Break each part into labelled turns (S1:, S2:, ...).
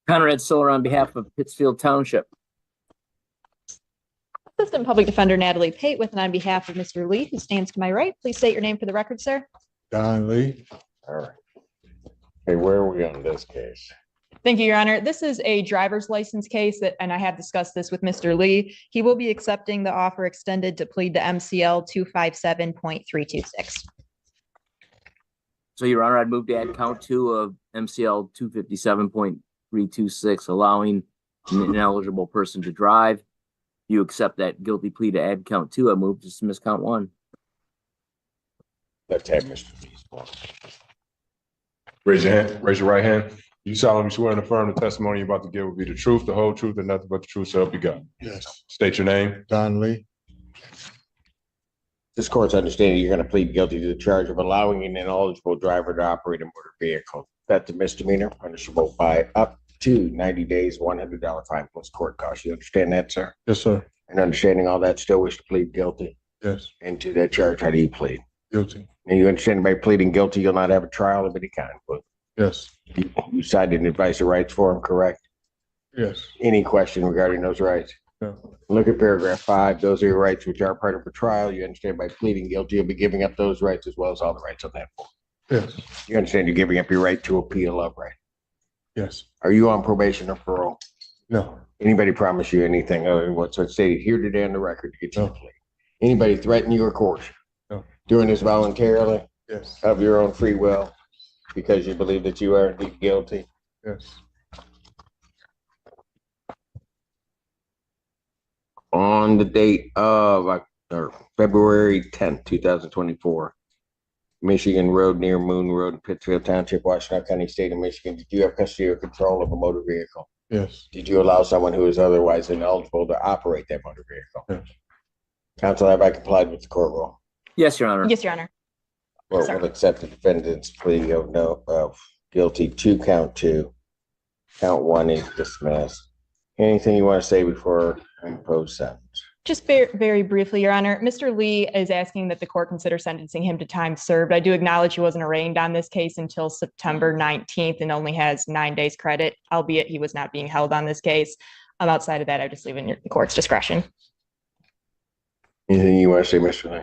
S1: Conrad Solar on behalf of Pittsfield Township.
S2: Assistant Public Defender Natalie Pate with and on behalf of Mr. Lee, who stands to my right. Please state your name for the record, sir.
S3: Don Lee.
S4: All right. Hey, where are we on this case?
S2: Thank you, Your Honor. This is a driver's license case and I have discussed this with Mr. Lee. He will be accepting the offer extended to plead to MCL 257.326.
S1: So, Your Honor, I'd move to add count 2 of MCL 257.326, allowing an ineligible person to drive. You accept that guilty plea to add count 2. I move to dismiss count 1.
S4: Let's have Mr. Lee's one.
S3: Raise your hand. Raise your right hand. You solemnly swear and affirm the testimony you're about to give will be the truth, the whole truth, and nothing but the truth, so help you God.
S5: Yes.
S3: State your name.
S5: Don Lee.
S4: This court's understanding you're going to plead guilty to the charge of allowing an ineligible driver to operate a motor vehicle. That's a misdemeanor, punishable by up to 90 days, $100 fine plus court costs. You understand that, sir?
S5: Yes, sir.
S4: And understanding all that, still wish to plead guilty?
S5: Yes.
S4: And to that charge, how do you plead?
S5: Guilty.
S4: And you understand by pleading guilty, you'll not have a trial of any kind. But
S5: Yes.
S4: you cited an advice of rights form, correct?
S5: Yes.
S4: Any question regarding those rights?
S5: No.
S4: Look at paragraph 5. Those are your rights which are part of a trial. You understand by pleading guilty, you'll be giving up those rights as well as all the rights on that form.
S5: Yes.
S4: You understand you're giving up your right to appeal of right?
S5: Yes.
S4: Are you on probation or parole?
S5: No.
S4: Anybody promise you anything other than what's stated here today on the record to get you
S5: No.
S4: to plea? Anybody threaten you or coerce you?
S5: No.
S4: Doing this voluntarily
S5: Yes.
S4: of your own free will because you believe that you are indeed guilty?
S5: Yes.
S4: On the date of February 10th, 2024, Michigan Road near Moon Road, Pittsfield Township, Washington County, State of Michigan. Did you have custody or control of a motor vehicle?
S5: Yes.
S4: Did you allow someone who is otherwise ineligible to operate that motor vehicle?
S5: Yes.
S4: Counsel, have I complied with the court rule?
S1: Yes, Your Honor.
S2: Yes, Your Honor.
S4: Court
S2: Sir.
S4: will accept the defendant's plea of guilty to count 2. Count 1 is dismissed. Anything you want to say before I impose sentence?
S2: Just very briefly, Your Honor, Mr. Lee is asking that the court consider sentencing him to time served. I do acknowledge he wasn't arraigned on this case until September 19th and only has 9 days credit, albeit he was not being held on this case. Outside of that, I just leave it in the court's discretion.
S4: Anything you want to say, Mr. Lee?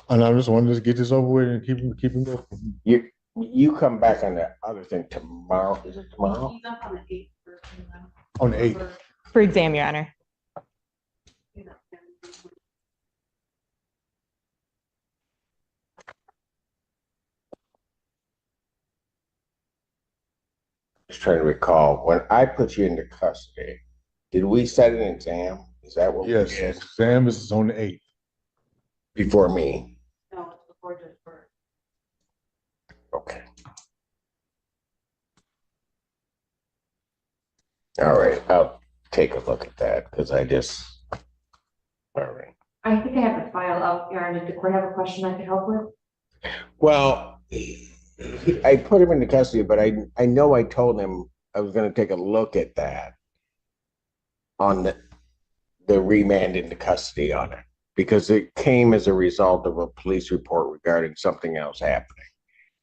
S5: And I just wanted to get this over with and keep him going.
S4: You come back on that other thing tomorrow. Is it tomorrow?
S6: He's up on the 8th.
S5: On the 8th.
S2: For exam, Your Honor.
S4: Just trying to recall, when I put you into custody, did we set an exam? Is that what we
S5: Yes.
S4: did
S5: Exam is on the 8th.
S4: before me?
S6: No, it's before Judge Burke.
S4: Okay. All right, I'll take a look at that because all right.
S6: I think I have the file up, Your Honor. Did the court have a question I could help with?
S4: Well, I put him into custody, but I know I told him I was going to take a look at that on the remand into custody on it because it came as a result of a police report regarding something else happening.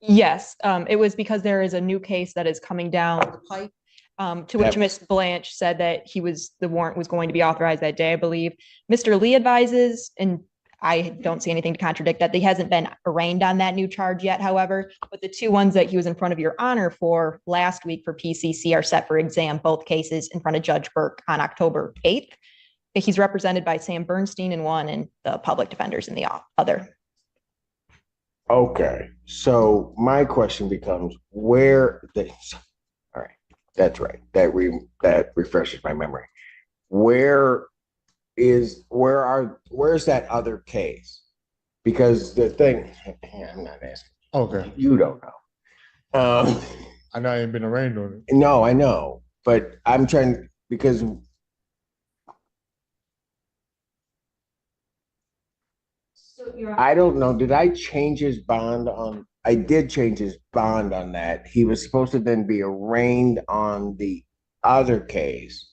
S2: Yes, it was because there is a new case that is coming down the pipe, to which
S4: That-
S2: Ms. Blanche said that the warrant was going to be authorized that day, I believe. Mr. Lee advises, and I don't see anything to contradict that, he hasn't been arraigned on that new charge yet, however, but the 2 ones that he was in front of Your Honor for last week for PCC are set for exam, both cases in front of Judge Burke on October 8th. He's represented by Sam Bernstein in one and the public defenders in the other.
S4: Okay, so my question becomes all right, that's right. That refreshes my memory. Where's that other case? Because the thing, I'm not asking.
S5: Okay.
S4: You don't know.
S5: I know I ain't been arraigned on it.
S4: No, I know, but I'm trying because
S6: So, Your Honor,
S4: I don't know. Did I change his bond on? I did change his bond on that. He was supposed to then be arraigned on the other case,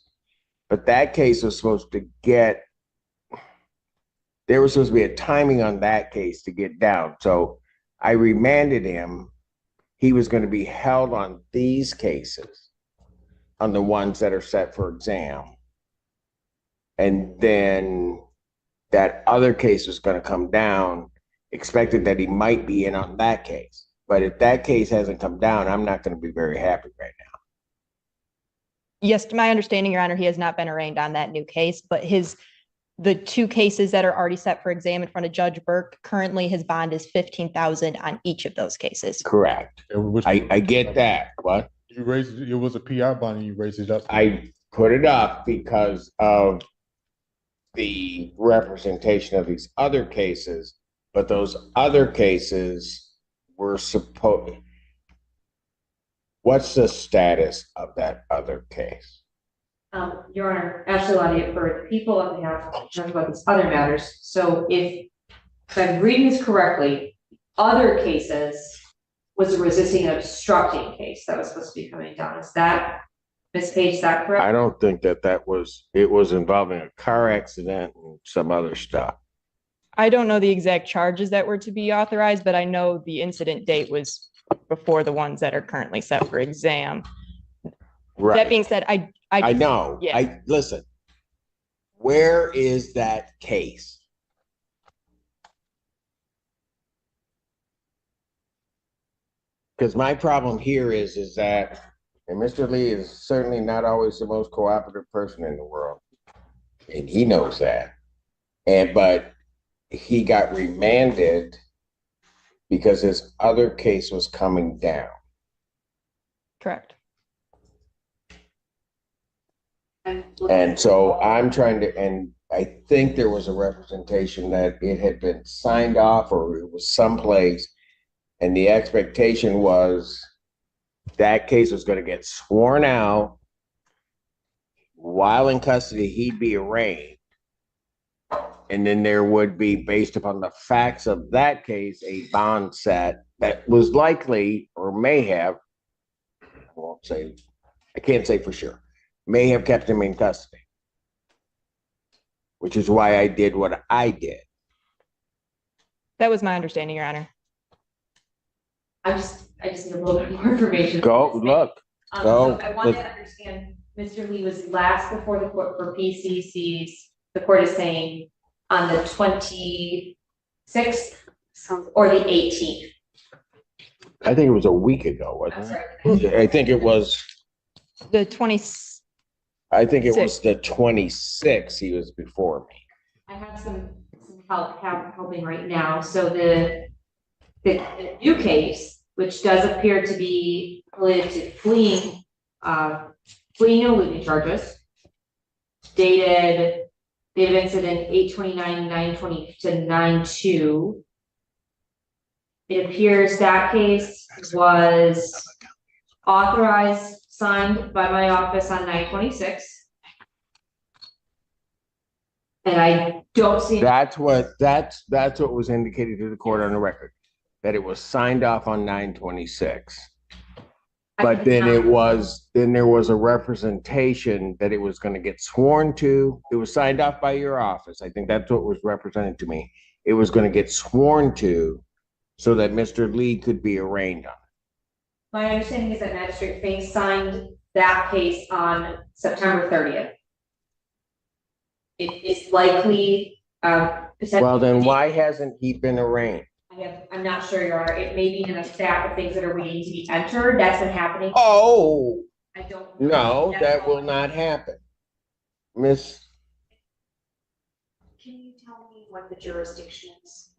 S4: but that case was supposed to get. There was supposed to be a timing on that case to get down. So I remanded him. He was going to be held on these cases. on the ones that are set for exam. And then that other case was gonna come down, expected that he might be in on that case. But if that case hasn't come down, I'm not gonna be very happy right now.
S2: Yes, to my understanding, Your Honor, he has not been arraigned on that new case, but the two cases that are already set for exam in front of Judge Burke, currently his bond is 15,000 on each of those cases.
S4: Correct. I get that. What?
S5: You raised, it was a PI bond and you raised it up.
S4: I put it up because of the representation of these other cases, but those other cases were supposed. What's the status of that other case?
S6: Your Honor, Ashley Lottie, for the people on behalf of talking about these other matters. So if I'm reading this correctly, other cases was a resisting and obstructing case that was supposed to be coming down. Is that, Ms. Page, is that correct?
S4: I don't think that was, it was involving a car accident and some other stuff.
S2: I don't know the exact charges that were to be authorized, but I know the incident date was before the ones that are currently set for exam.
S4: Right.
S2: That being said,
S4: I know.
S2: Yeah.
S4: Listen. Where is that case? Because my problem here is that, and Mr. Lee is certainly not always the most cooperative person in the world, and he knows that. But he got remanded because his other case was coming down.
S2: Correct.
S4: And so I'm trying to, and I think there was a representation that it had been signed off or it was someplace. And the expectation was that case was going to get sworn out. While in custody, he'd be arraigned. And then there would be, based upon the facts of that case, a bond set that was likely or may have, I can't say for sure, may have kept him in custody, which is why I did what I did.
S2: That was my understanding, Your Honor.
S6: I just need a little bit more information.
S4: Go, look.
S6: So I want to understand, Mr. Lee was last before the court for PCCs. The court is saying on the 26th or the 18th.
S4: I think it was a week ago, wasn't it? I think it was.
S2: The 20.
S4: I think it was the 26th. He was before me.
S6: I have some help helping right now. So the new case, which does appear to be related to fleeing and eluding charges, dated incident 8/29/9/20 to 9/2. It appears that case was authorized, signed by my office on 9/26. And I don't see.
S4: That's what was indicated to the court on the record, that it was signed off on 9/26. But then there was a representation that it was going to get sworn to. It was signed off by your office. I think that's what was represented to me. It was going to get sworn to so that Mr. Lee could be arraigned on it.
S6: My understanding is that Magistrate Fink signed that case on September 30th. It is likely,
S4: well, then why hasn't he been arraigned?
S6: I'm not sure, Your Honor. It may be in a stack of things that are waiting to be entered. That's been happening.
S4: Oh,
S6: I don't.
S4: no, that will not happen. Miss.
S7: Can you tell me what the jurisdiction is?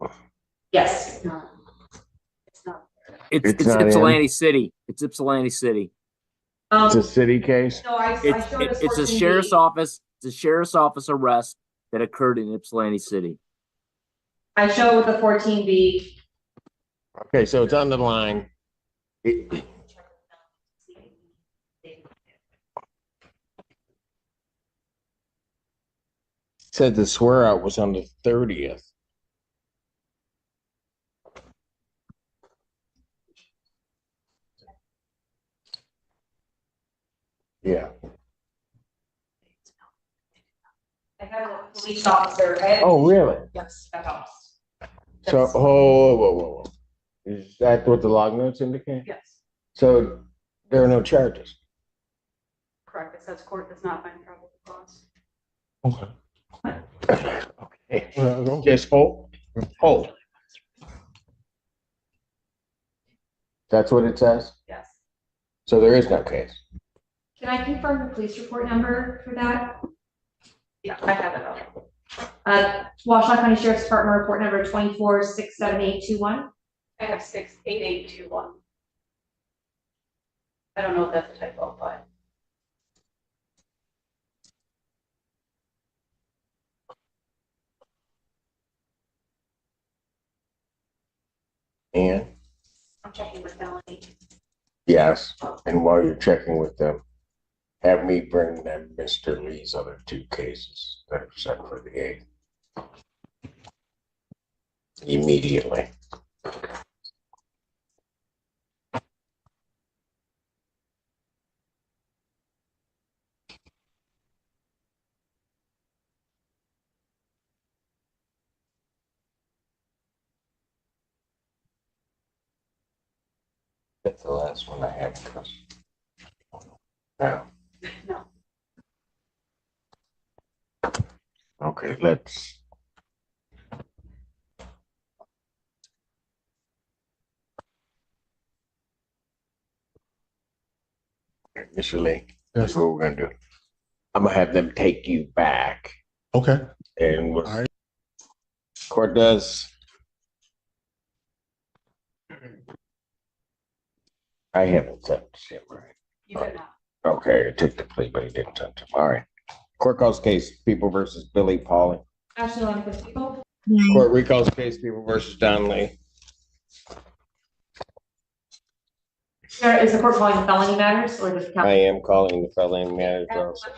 S6: Yes.
S7: It's not.
S1: It's
S4: not in.
S1: Ypsilanti City. It's Ypsilanti City.
S4: It's a city case?
S6: No, I showed us.
S1: It's a sheriff's office. It's a sheriff's office arrest that occurred in Ypsilanti City.
S6: I show with the 14B.
S4: Okay, so it's on the line. It said the swear out was on the 30th. Yeah.
S6: I have a police officer.
S4: Oh, really?
S6: Yes, that helps.
S4: So, whoa. Is that what the log notes indicate?
S6: Yes.
S4: So there are no charges.
S6: Correct.
S8: correct. It says court does not find probable cause.
S5: Okay.
S4: Okay,
S5: Well,
S4: just hold. That's what it says?
S6: Yes.
S4: So there is no case.
S6: Can I confirm the police report number for that?
S8: Yeah, I have it up.
S6: Washtenaw County Sheriff's Department report number 24-67821.
S8: I have 68821. I don't know if that's a typo, but
S4: And
S7: I'm checking with Melanie.
S4: yes, and while you're checking with them, have me bring them Mr. Lee's other two cases that are set for the 8th. Immediately. That's the last one I have. Now.
S8: no.
S4: Okay, let's. Mr. Lee, that's
S5: Yes.
S4: what we're gonna do. I'm gonna have them take you back
S5: Okay.
S4: and what
S5: All right.
S4: court does. I haven't sent this yet, right?
S8: You did not.
S4: Okay, I took the plea, but he didn't touch him. All right. Court calls case, People versus Billy Pauling.
S6: Ashley Lonnie for the people.
S4: Court recalls case, People versus Don Lee.
S6: Sarah, is the court calling the felony matters or just?
S4: I am calling the felony matters also.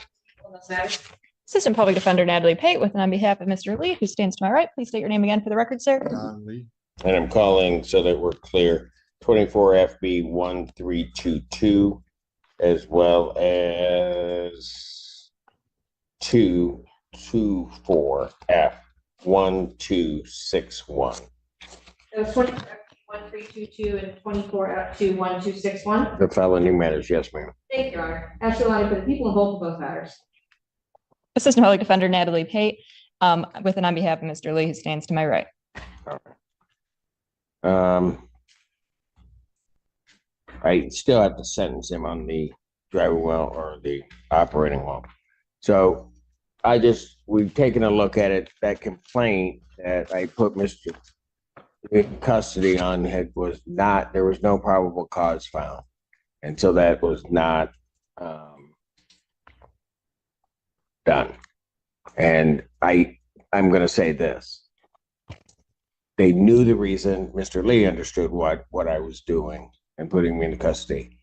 S2: Assistant Public Defender Natalie Pate with and on behalf of Mr. Lee, who stands to my right, please state your name again for the record, sir.
S5: Don Lee.
S4: And I'm calling so that we're clear, 24 FB 1322, as well as 224 F 1261.
S6: It was 1322 and 24-21261.
S4: The felony matters, yes, ma'am.
S6: Thank you, Your Honor. Ashley Lonnie for the people in both of those matters.
S2: Assistant Public Defender Natalie Pate, with and on behalf of Mr. Lee, who stands to my right.
S4: I still have to sentence him on the driving well or the operating well. So we've taken a look at it. That complaint that I put Mr. in custody on was not, there was no probable cause found. And so that was not done. And I'm going to say this. They knew the reason. Mr. Lee understood what I was doing and putting me in custody.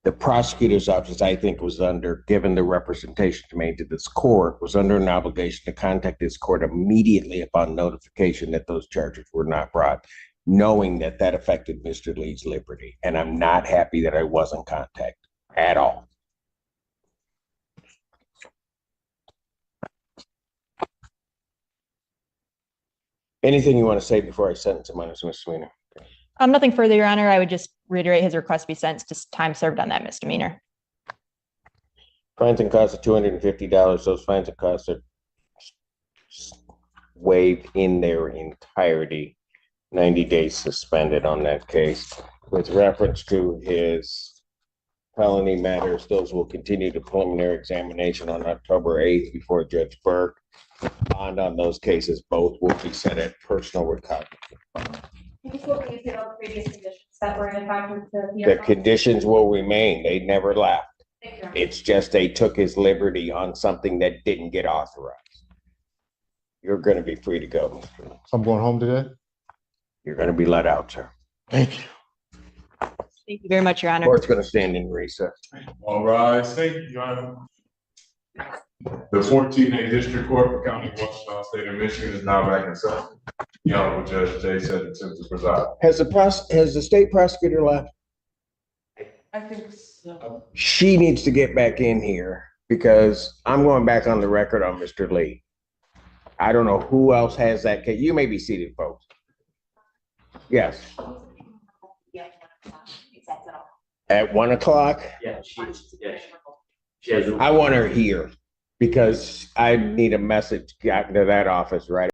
S4: The prosecutor's office, I think, was given the representation made to this court, was under an obligation to contact this court immediately upon notification that those charges were not brought, knowing that that affected Mr. Lee's liberty. And I'm not happy that I wasn't contacted at all. Anything you want to say before I sentence him on his misdemeanor?
S2: Nothing further, Your Honor. I would just reiterate his request be sentenced to time served on that misdemeanor.
S4: Fines and costs of $250. Those fines and costs are waived in their entirety. 90 days suspended on that case. With reference to his felony matters, those will continue to preliminary examination on October 8th before Judge Burke. Bond on those cases, both will be set at personal recovery.
S6: Can you quote me about the previous conditions that were in effect with
S4: The conditions will remain. They never left.
S6: Thank you.
S4: It's just they took his liberty on something that didn't get authorized. You're going to be free to go, Mr. Lee.
S5: I'm going home today.
S4: You're going to be let out, sir.
S5: Thank you.
S2: Thank you very much, Your Honor.
S4: Court's going to stand in recess.
S3: All rise. Thank you, Your Honor. The 14th District Court for County of Washtenaw, State of Michigan is now back in session. The Honorable Judge J. Sutton to preside.
S4: Has the state prosecutor left?
S8: I think so.
S4: She needs to get back in here because I'm going back on the record on Mr. Lee. I don't know who else has that case. You may be seated, folks. Yes. At 1 o'clock?
S1: Yeah, she, She has a-
S4: I want her here because I need a message gotten to that office right